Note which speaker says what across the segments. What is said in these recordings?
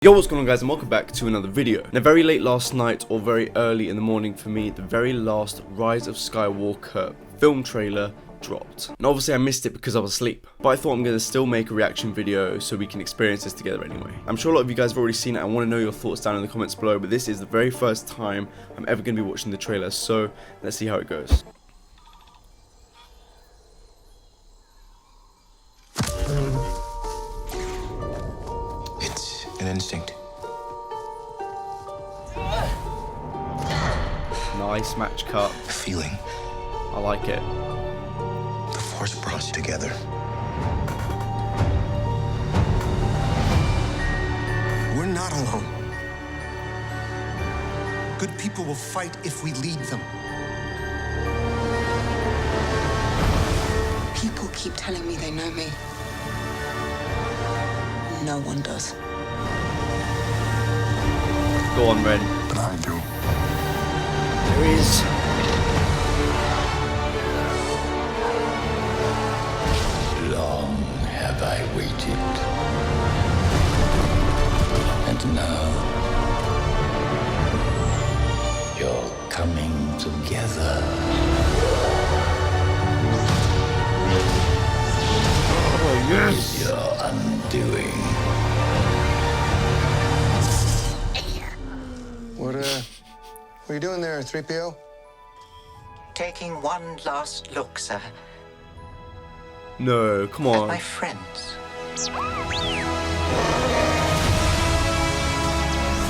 Speaker 1: Yo, what's going on guys, and welcome back to another video. Now, very late last night or very early in the morning for me, the very last Rise of Skywalker film trailer dropped. And obviously I missed it because I was asleep, but I thought I'm going to still make a reaction video so we can experience this together anyway. I'm sure a lot of you guys have already seen it. I want to know your thoughts down in the comments below, but this is the very first time I'm ever going to be watching the trailer, so let's see how it goes.
Speaker 2: An instinct.
Speaker 1: Nice match cut.
Speaker 2: A feeling.
Speaker 1: I like it.
Speaker 2: The Force brought us together. We're not alone. Good people will fight if we lead them.
Speaker 3: People keep telling me they know me. No one does.
Speaker 1: Go on, Ren.
Speaker 2: But I do.
Speaker 1: There is.
Speaker 4: Long have I waited, and now you're coming together.
Speaker 1: Oh, yes!
Speaker 4: Your undoing.
Speaker 2: What are you doing there, 3PO?
Speaker 5: Taking one last look, sir,
Speaker 1: No, come
Speaker 5: at
Speaker 1: on.
Speaker 5: my friends.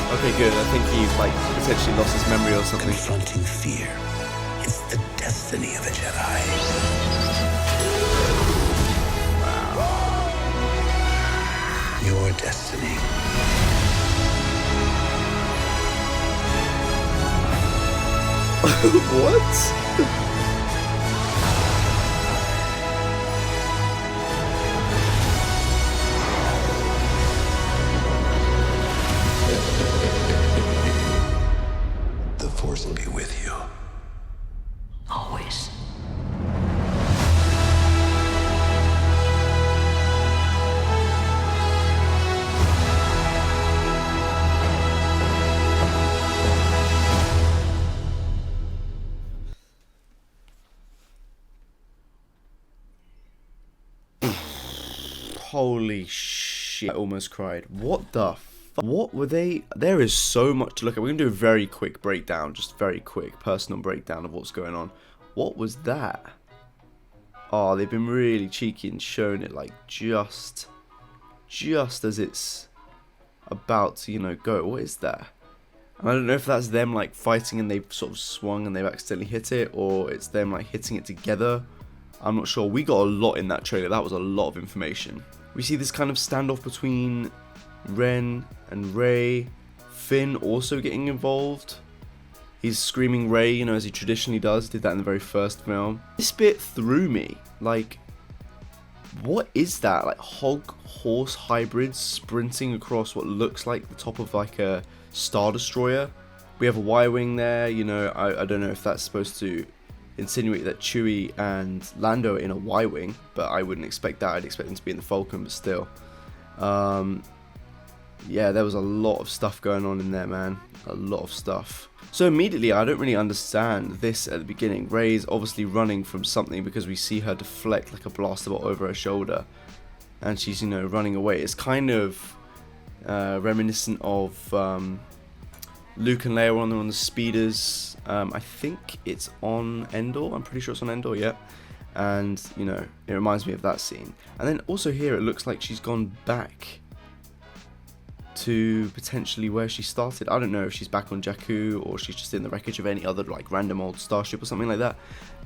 Speaker 1: Okay, good. I think he potentially lost his memory or something.
Speaker 4: Confronting fear is the destiny of a Jedi. Your destiny.
Speaker 1: What?
Speaker 4: The Force will be with you.
Speaker 5: Always.
Speaker 1: Holy shit, I almost cried. What the fuck? What were they? There is so much to look at. We're going to do a very quick breakdown, just very quick personal breakdown of what's going on. What was that? Oh, they've been really cheeky and shown it like just as it's about to, go. What is that? And I don't know if that's them like fighting and they've sort of swung and they've accidentally hit it, or it's them like hitting it together. I'm not sure. We got a lot in that trailer. That was a lot of information. We see this kind of standoff between Ren and Rey. Finn also getting involved. He's screaming Rey, as he traditionally does. Did that in the very first film. This bit threw me. Like, what is that? Like hog-horse hybrids sprinting across what looks like the top of like a Star Destroyer. We have a Y-Wing there. I don't know if that's supposed to insinuate that Chewie and Lando are in a Y-Wing, but I wouldn't expect that. I'd expect them to be in the Falcon, but still. Yeah, there was a lot of stuff going on in there, man. A lot of stuff. So immediately, I don't really understand this at the beginning. Rey's obviously running from something because we see her deflect like a blaster bolt over her shoulder. And she's, running away. It's kind of reminiscent of Luke and Leia on the speeders. I think it's on Endor. I'm pretty sure it's on Endor, yeah. And, it reminds me of that scene. And then also here, it looks like she's gone back to potentially where she started. I don't know if she's back on Jakku or she's just in the wreckage of any other like random old starship or something like that.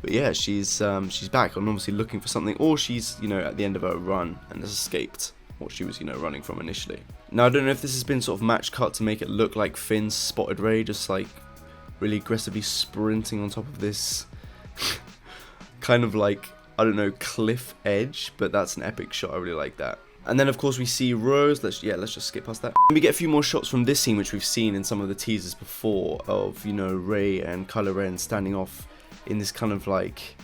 Speaker 1: But yeah, she's back and obviously looking for something, or she's at the end of her run and has escaped what she was running from initially. Now I don't know if this has been sort of match cut to make it look like Finn's spotted Rey just like really aggressively sprinting on top of this kind of like, I don't know, cliff edge, but that's an epic shot. I really like that. And then of course we see Rose. Let's just skip past that. We get a few more shots from this scene which we've seen in some of the teasers before of Rey and Kylo Ren standing off in this kind of like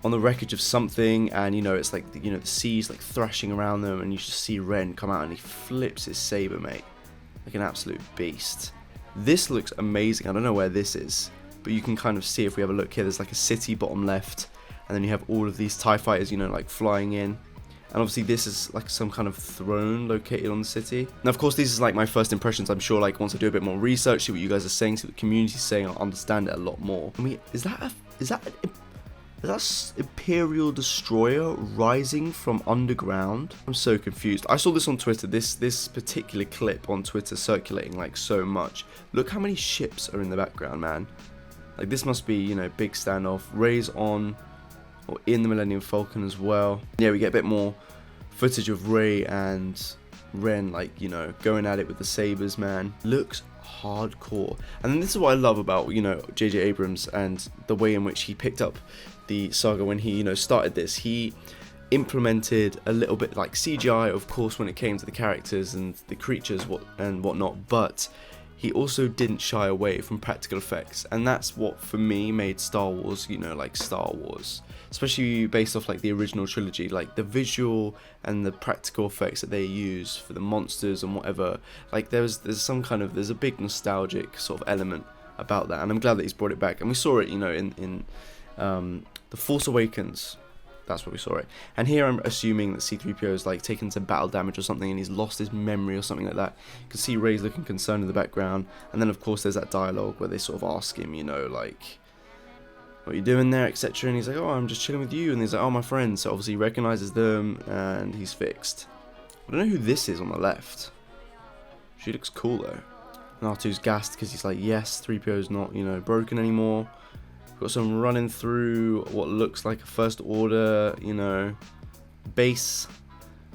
Speaker 1: on the wreckage of something, and it's like the sea's like thrashing around them, and you just see Ren come out and he flips his saber, mate. like an absolute beast. This looks amazing. I don't know where this is, but you can kind of see if we have a look here. There's like a city bottom left, and then you have all of these TIE fighters, you know, like flying in. And obviously this is like some kind of throne located on the city. Now, of course, these is like my first impressions. I'm sure like once I do a bit more research, see what you guys are saying, see what the community's saying, I'll understand it a lot more. I mean, is that Imperial Destroyer rising from underground? I'm so confused. I saw this on Twitter, this particular clip on Twitter circulating like so much. Look how many ships are in the background, man. Like this must be, you know, big standoff. Rey's on, or in the Millennium Falcon as well. Yeah, we get a bit more footage of Rey and Ren, like, you know, going at it with the sabers, man. Looks hardcore. And then this is what I love about, you know, J.J. Abrams and the way in which he picked up the saga when he, you know, started this. He implemented a little bit like CGI, of course, when it came to the characters and the creatures and whatnot, but he also didn't shy away from practical effects, and that's what for me made Star Wars, you know, like Star Wars, especially based off like the original trilogy. Like the visual and the practical effects that they use for the monsters and whatever, like there's a big nostalgic sort of element about that, and I'm glad that he's brought it back. And we saw it, you know, in The Force Awakens. That's where we saw it. And here I'm assuming that C-3PO is like taken some battle damage or something, and he's lost his memory or something like that. You can see Rey's looking concerned in the background, and then of course there's that dialogue where they sort of ask him, you know, like, what are you doing there, etc. And he's like, oh, I'm just chilling with you. And he's like, oh, my friends. So obviously he recognizes them, and he's fixed. I don't know who this is on the left. She looks cool though. And R2's gassed because he's like, yes, 3PO's not, you know, broken anymore. Got some running through what looks like a First Order, you know, base.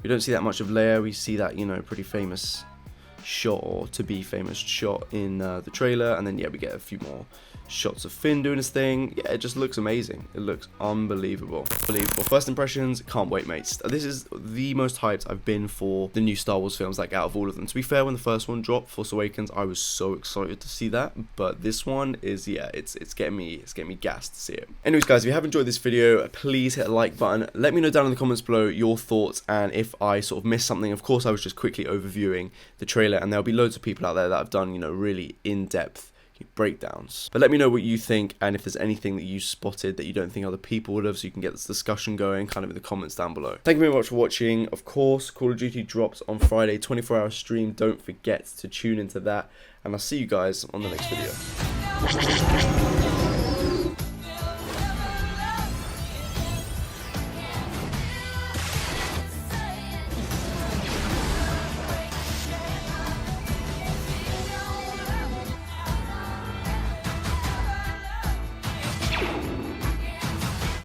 Speaker 1: We don't see that much of Leia. We see that, you know, pretty famous shot, or to be famous shot in the trailer. And then, yeah, we get a few more shots of Finn doing his thing. Yeah, it just looks amazing. It looks unbelievable. First impressions, can't wait, mates. This is the most hyped I've been for the new Star Wars films, like out of all of them. To be fair, when the first one dropped, Force Awakens, I was so excited to see that, but this one is, yeah, it's getting me gassed to see it. Anyways, guys, if you have enjoyed this video, please hit the like button. Let me know down in the comments below your thoughts, and if I sort of missed something. Of course, I was just quickly overviewing the trailer, and there'll be loads of people out there that have done, you know, really in-depth breakdowns. But let me know what you think, and if there's anything that you spotted that you don't think other people would have, so you can get this discussion going kind of in the comments down below. Thank you very much for watching. Of course, Call of Duty drops on Friday, 24-hour stream. Don't forget to tune into that, and I'll see you guys on the next video.